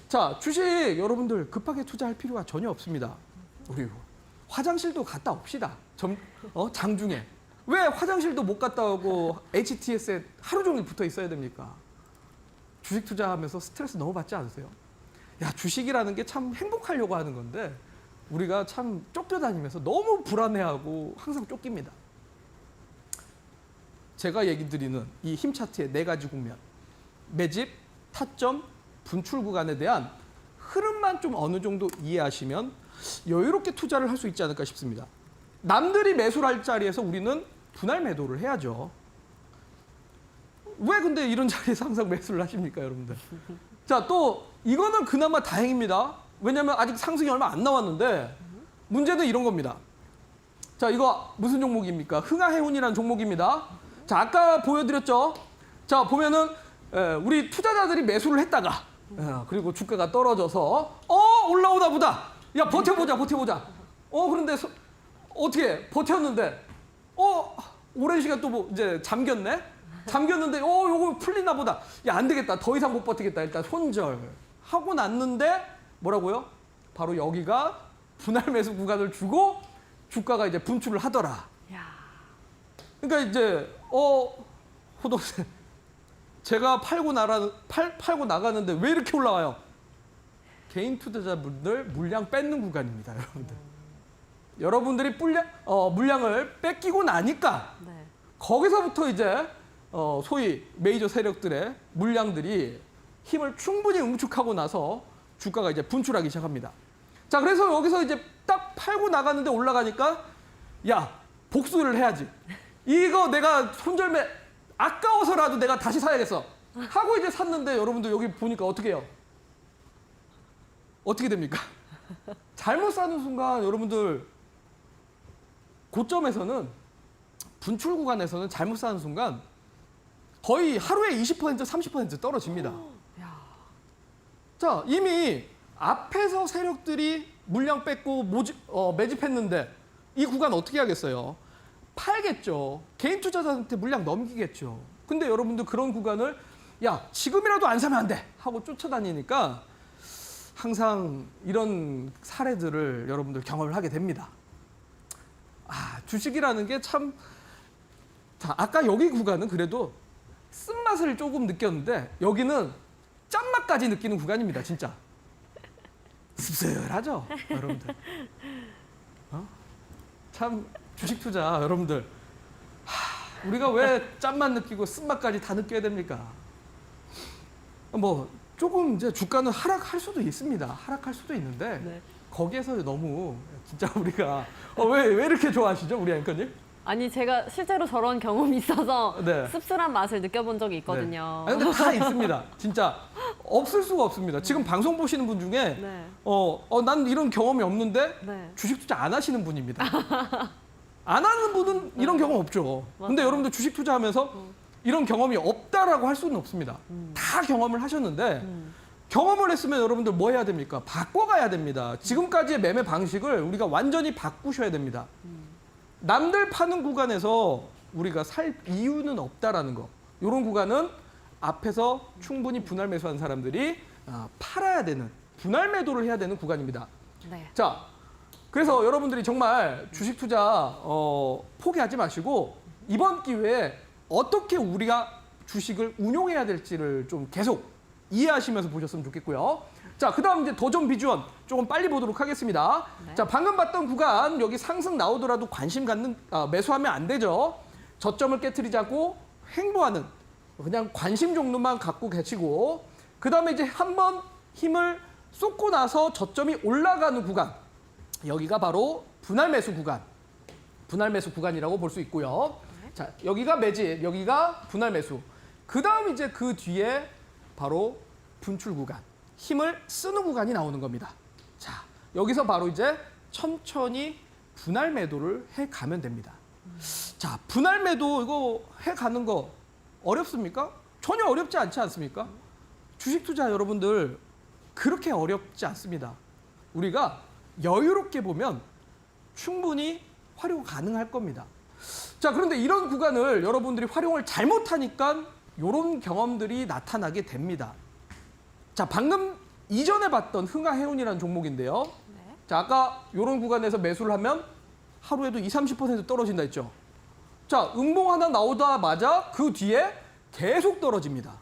자, 주식 여러분들 급하게 투자할 필요가 전혀 없습니다. 우리 화장실도 갔다 옵시다. 장중에. 왜 화장실도 못 갔다 오고 HTS에 하루 종일 붙어 있어야 됩니까? 주식 투자하면서 스트레스 너무 받지 않으세요? 야, 주식이라는 게 참 행복하려고 하는 건데 우리가 참 쫓겨다니면서 너무 불안해하고 항상 쫓깁니다. 제가 얘기 드리는 이 힘 차트의 4가지 국면, 매집, 타점, 분출 구간에 대한 흐름만 좀 어느 정도 이해하시면 여유롭게 투자를 할 수 있지 않을까 싶습니다. 남들이 매수를 할 자리에서 우리는 분할 매도를 해야죠. 왜 근데 이런 자리에서 항상 매수를 하십니까, 여러분들? 자, 또 이거는 그나마 다행입니다. 왜냐하면 아직 상승이 얼마 안 나왔는데 문제는 이런 겁니다. 자, 이거 무슨 종목입니까? 흥하해운이라는 종목입니다. 자, 아까 보여드렸죠? 자, 보면은 우리 투자자들이 매수를 했다가 그리고 주가가 떨어져서 올라오다 보다. 야, 버텨보자. 그런데 어떻게 버텼는데 오랜 시간 또 뭐 이제 잠겼는데 요거 풀리나 보다. 야, 안 되겠다. 더 이상 못 버티겠다. 일단 손절하고 났는데 뭐라고요? 바로 여기가 분할 매수 구간을 주고 주가가 이제 분출을 하더라. 야. 그러니까 이제 호동생 제가 팔고 나가는데 왜 이렇게 올라와요? 개인 투자자분들 물량 뺏는 구간입니다, 여러분들. 여러분들이 물량을 뺏기고 나니까 네. 거기서부터 이제 소위 메이저 세력들의 물량들이 힘을 충분히 응축하고 나서 주가가 이제 분출하기 시작합니다. 자, 그래서 여기서 이제 딱 팔고 나갔는데 올라가니까 야, 복수를 해야지. 이거 내가 손절매 아까워서라도 내가 다시 사야겠어. 하고 이제 샀는데 여러분들 여기 보니까 어떻게 해요? 어떻게 됩니까? 잘못 사는 순간 여러분들 고점에서는 분출 구간에서는 잘못 사는 순간 거의 하루에 20% 30% 떨어집니다. 자, 이미 앞에서 세력들이 물량 뺏고 매집했는데 이 구간 어떻게 하겠어요? 팔겠죠. 개인 투자자한테 물량 넘기겠죠. 근데 여러분들 그런 구간을 야, 지금이라도 안 사면 안 돼 하고 쫓아다니니까 항상 이런 사례들을 여러분들 경험을 하게 됩니다. 주식이라는 게 참, 자, 아까 여기 구간은 그래도 쓴맛을 조금 느꼈는데 여기는 짠맛까지 느끼는 구간입니다, 진짜. 씁쓸하죠, 여러분들. 참 주식 투자 여러분들 우리가 왜 짠맛 느끼고 쓴맛까지 다 느껴야 됩니까? 뭐 조금 이제 주가는 하락할 수도 있습니다. 하락할 수도 있는데 네. 거기에서 너무 진짜 우리가 왜 이렇게 좋아하시죠, 우리 앵커님? 아니 제가 실제로 저런 경험이 있어서 네. 씁쓸한 맛을 느껴본 적이 있거든요. 네. 근데 다 있습니다. 진짜 없을 수가 없습니다. 지금 방송 보시는 분 중에 네. 난 이런 경험이 없는데 네. 주식 투자 안 하시는 분입니다. 안 하는 분은 이런 경험 없죠. 근데 맞아요. 여러분들 주식 투자하면서 이런 경험이 없다라고 할 수는 없습니다. 다 경험을 하셨는데 경험을 했으면 여러분들 뭐 해야 됩니까? 바꿔가야 됩니다. 지금까지의 매매 방식을 우리가 완전히 바꾸셔야 됩니다. 남들 파는 구간에서 우리가 살 이유는 없다라는 거. 이런 구간은 앞에서 충분히 분할 매수한 사람들이 팔아야 되는, 분할 매도를 해야 되는 구간입니다. 네. 자, 그래서 여러분들이 정말 주식 투자 포기하지 마시고 이번 기회에 어떻게 우리가 주식을 운용해야 될지를 좀 계속 이해하시면서 보셨으면 좋겠고요. 자, 그다음 이제 도전 비주얼 조금 빨리 보도록 하겠습니다. 네. 자, 방금 봤던 구간 여기 상승 나오더라도 관심 갖는 매수하면 안 되죠. 저점을 깨트리자고 횡보하는 그냥 관심 정도만 갖고 계시고 그다음에 이제 한번 힘을 쏟고 나서 저점이 올라가는 구간 여기가 바로 분할 매수 구간. 분할 매수 구간이라고 볼 수 있고요. 자, 여기가 매집, 여기가 분할 매수. 그다음 이제 그 뒤에 바로 분출 구간. 힘을 쓰는 구간이 나오는 겁니다. 자, 여기서 바로 이제 천천히 분할 매도를 해 가면 됩니다. 자, 분할 매도 이거 해 가는 거 어렵습니까? 전혀 어렵지 않지 않습니까? 주식 투자 여러분들 그렇게 어렵지 않습니다. 우리가 여유롭게 보면 충분히 활용 가능할 겁니다. 자, 그런데 이런 구간을 여러분들이 활용을 잘못하니까 이런 경험들이 나타나게 됩니다. 자, 방금 이전에 봤던 흥하해운이라는 종목인데요. 네. 자, 아까 이런 구간에서 매수를 하면 하루에도 20-30% 떨어진다 했죠. 자, 음봉 하나 나오자마자 그 뒤에 계속 떨어집니다.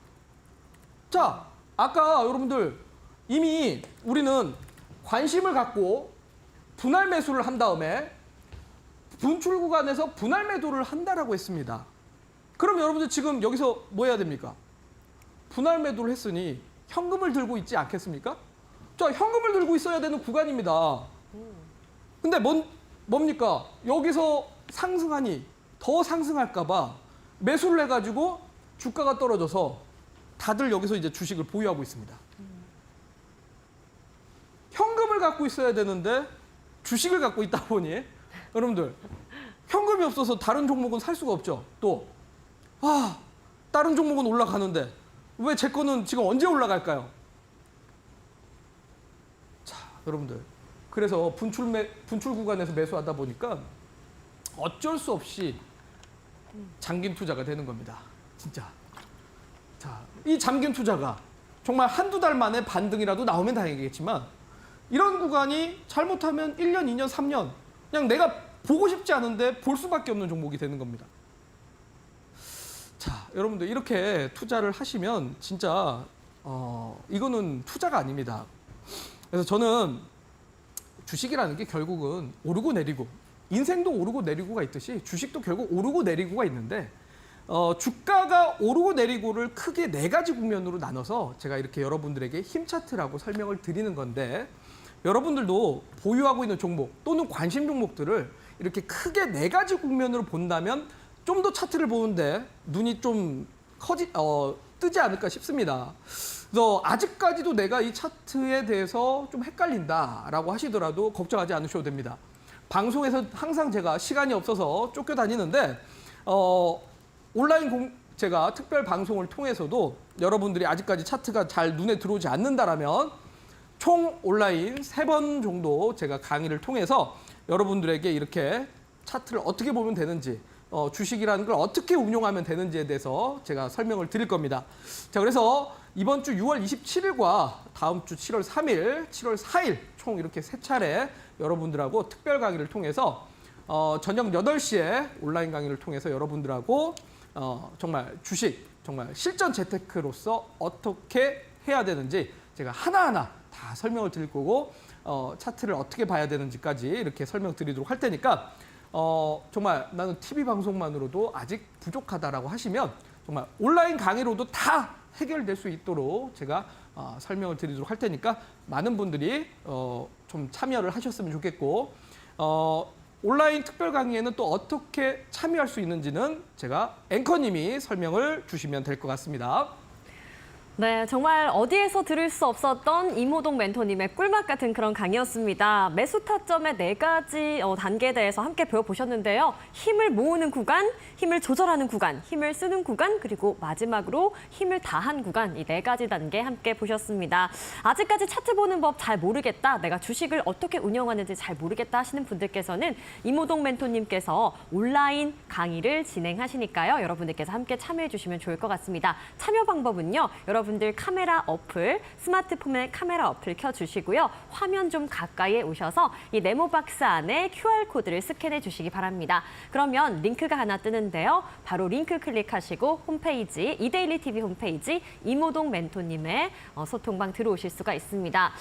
자, 아까 여러분들 이미 우리는 관심을 갖고 분할 매수를 한 다음에 분출 구간에서 분할 매도를 한다라고 했습니다. 그럼 여러분들 지금 여기서 뭐 해야 됩니까? 분할 매도를 했으니 현금을 들고 있지 않겠습니까? 자, 현금을 들고 있어야 되는 구간입니다. 근데 뭡니까? 여기서 상승하니 더 상승할까 봐 매수를 해가지고 주가가 떨어져서 다들 여기서 이제 주식을 보유하고 있습니다. 현금을 갖고 있어야 되는데 주식을 갖고 있다 보니 여러분들 현금이 없어서 다른 종목은 살 수가 없죠. 또 다른 종목은 올라가는데 왜 제 거는 지금 언제 올라갈까요? 자, 여러분들 그래서 분출 구간에서 매수하다 보니까 어쩔 수 없이 잠긴 투자가 되는 겁니다. 진짜. 자, 이 잠긴 투자가 정말 한두 달 만에 반등이라도 나오면 다행이겠지만 이런 구간이 잘못하면 1년, 2년, 3년 그냥 내가 보고 싶지 않은데 볼 수밖에 없는 종목이 되는 겁니다. 자, 여러분들 이렇게 투자를 하시면 진짜 이거는 투자가 아닙니다. 그래서 저는 주식이라는 게 결국은 오르고 내리고, 인생도 오르고 내리고가 있듯이 주식도 결국 오르고 내리고가 있는데, 주가가 오르고 내리고를 크게 네 가지 국면으로 나눠서 제가 이렇게 여러분들에게 힘 차트라고 설명을 드리는 건데, 여러분들도 보유하고 있는 종목 또는 관심 종목들을 이렇게 크게 네 가지 국면으로 본다면 좀 더 차트를 보는데 눈이 좀 뜨지 않을까 싶습니다. 그래서 아직까지도 내가 이 차트에 대해서 좀 헷갈린다라고 하시더라도 걱정하지 않으셔도 됩니다. 방송에서 항상 제가 시간이 없어서 쫓겨다니는데 제가 특별 방송을 통해서도 여러분들이 아직까지 차트가 잘 눈에 들어오지 않는다라면 총 온라인 3번 정도 제가 강의를 통해서 여러분들에게 이렇게 차트를 어떻게 보면 되는지, 주식이라는 걸 어떻게 운용하면 되는지에 대해서 제가 설명을 드릴 겁니다. 자, 그래서 이번 주 6월 27일과 다음 주 7월 3일, 7월 4일 총 이렇게 3차례 여러분들하고 특별 강의를 통해서 저녁 8시에 온라인 강의를 통해서 여러분들하고 정말 주식, 정말 실전 재테크로서 어떻게 해야 되는지 제가 하나하나 다 설명을 드릴 거고, 차트를 어떻게 봐야 되는지까지 이렇게 설명드리도록 할 테니까 정말 나는 TV 방송만으로도 아직 부족하다라고 하시면 정말 온라인 강의로도 다 해결될 수 있도록 제가 설명을 드리도록 할 테니까 많은 분들이 좀 참여를 하셨으면 좋겠고, 온라인 특별 강의에는 또 어떻게 참여할 수 있는지는 제가 앵커님이 설명을 주시면 될 것 같습니다. 네, 정말 어디에서 들을 수 없었던 이모동 멘토님의 꿀맛 같은 그런 강의였습니다. 매수 타점의 4가지 단계에 대해서 함께 배워보셨는데요. 힘을 모으는 구간, 힘을 조절하는 구간, 힘을 쓰는 구간, 그리고 마지막으로 힘을 다한 구간, 이 4가지 단계 함께 보셨습니다. 아직까지 차트 보는 법 잘 모르겠다, 내가 주식을 어떻게 운영하는지 잘 모르겠다 하시는 분들께서는 이모동 멘토님께서 온라인 강의를 진행하시니까요. 여러분들께서 함께 참여해 주시면 좋을 것 같습니다. 참여 방법은요. 여러분들 카메라 어플, 스마트폰의 카메라 어플 켜주시고요. 화면 좀 가까이에 오셔서 이 네모박스 안에 QR코드를 스캔해 주시기 바랍니다. 그러면 링크가 하나 뜨는데요. 바로 링크 클릭하시고 홈페이지, 이데일리 TV 홈페이지 이모동 멘토님의 소통방 들어오실 수가 있습니다.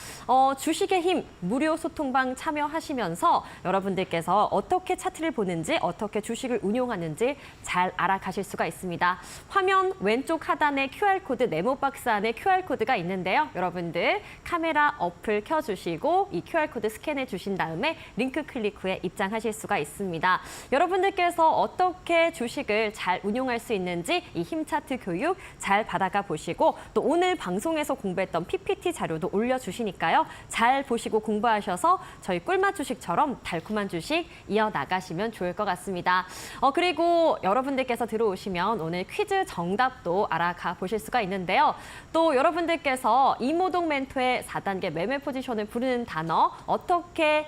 주식의 힘 무료 소통방 참여하시면서 여러분들께서 어떻게 차트를 보는지, 어떻게 주식을 운용하는지 잘 알아가실 수가 있습니다. 화면 왼쪽 하단에 QR코드 네모박스 안에 QR코드가 있는데요. 여러분들 카메라 어플 켜주시고 이 QR코드 스캔해 주신 다음에 링크 클릭 후에 입장하실 수가 있습니다. 여러분들께서 어떻게 주식을 잘 운용할 수 있는지 이 힘차트 교육 잘 받아가 보시고, 또 오늘 방송에서 공부했던 PPT 자료도 올려주시니까요. 잘 보시고 공부하셔서 저희 꿀맛 주식처럼 달콤한 주식 이어나가시면 좋을 것 같습니다. 그리고 여러분들께서 들어오시면 오늘 퀴즈 정답도 알아가 보실 수가 있는데요. 또 여러분들께서 이모동 멘토의 4단계 매매 포지션을 부르는 단어 어떻게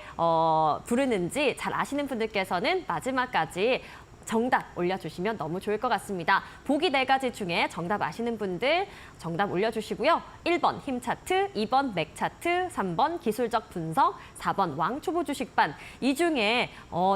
부르는지 잘 아시는 분들께서는 마지막까지 정답 올려주시면 너무 좋을 것 같습니다. 보기 4가지 중에 정답 아시는 분들 정답 올려주시고요. 1번 힘차트, 2번 맥차트, 3번 기술적 분석, 4번 왕초보 주식반. 이 중에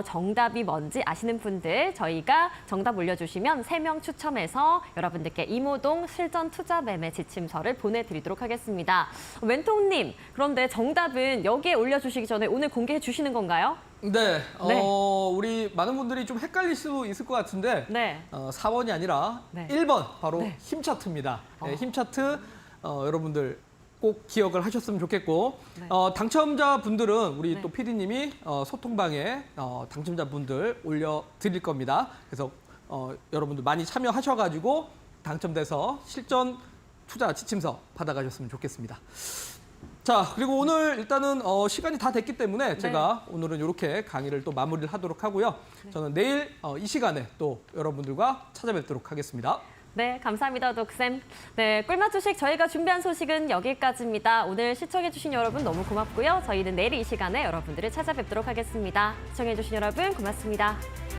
정답이 뭔지 아시는 분들 저희가 정답 올려주시면 3명 추첨해서 여러분들께 이모동 실전 투자 매매 지침서를 보내드리도록 하겠습니다. 멘토님, 그런데 정답은 여기에 올려주시기 전에 오늘 공개해 주시는 건가요? 네, 네. 우리 많은 분들이 좀 헷갈릴 수 있을 것 같은데 네. 4번이 아니라 네. 1번 바로 네. 힘차트입니다. 네, 힘차트 여러분들 꼭 기억을 하셨으면 좋겠고, 네. 당첨자분들은 우리 네. 또 PD님이 소통방에 당첨자분들 올려드릴 겁니다. 그래서 여러분들 많이 참여하셔가지고 당첨돼서 실전 투자 지침서 받아가셨으면 좋겠습니다. 자, 그리고 오늘 일단은 시간이 다 됐기 때문에 제가 오늘은 이렇게 강의를 또 마무리를 하도록 하고요. 저는 내일 이 시간에 또 여러분들과 찾아뵙도록 하겠습니다. 네, 감사합니다, 독쌤. 네, 꿀맛 주식 저희가 준비한 소식은 여기까지입니다. 오늘 시청해주신 여러분 너무 고맙고요. 저희는 내일 이 시간에 여러분들을 찾아뵙도록 하겠습니다. 시청해주신 여러분 고맙습니다.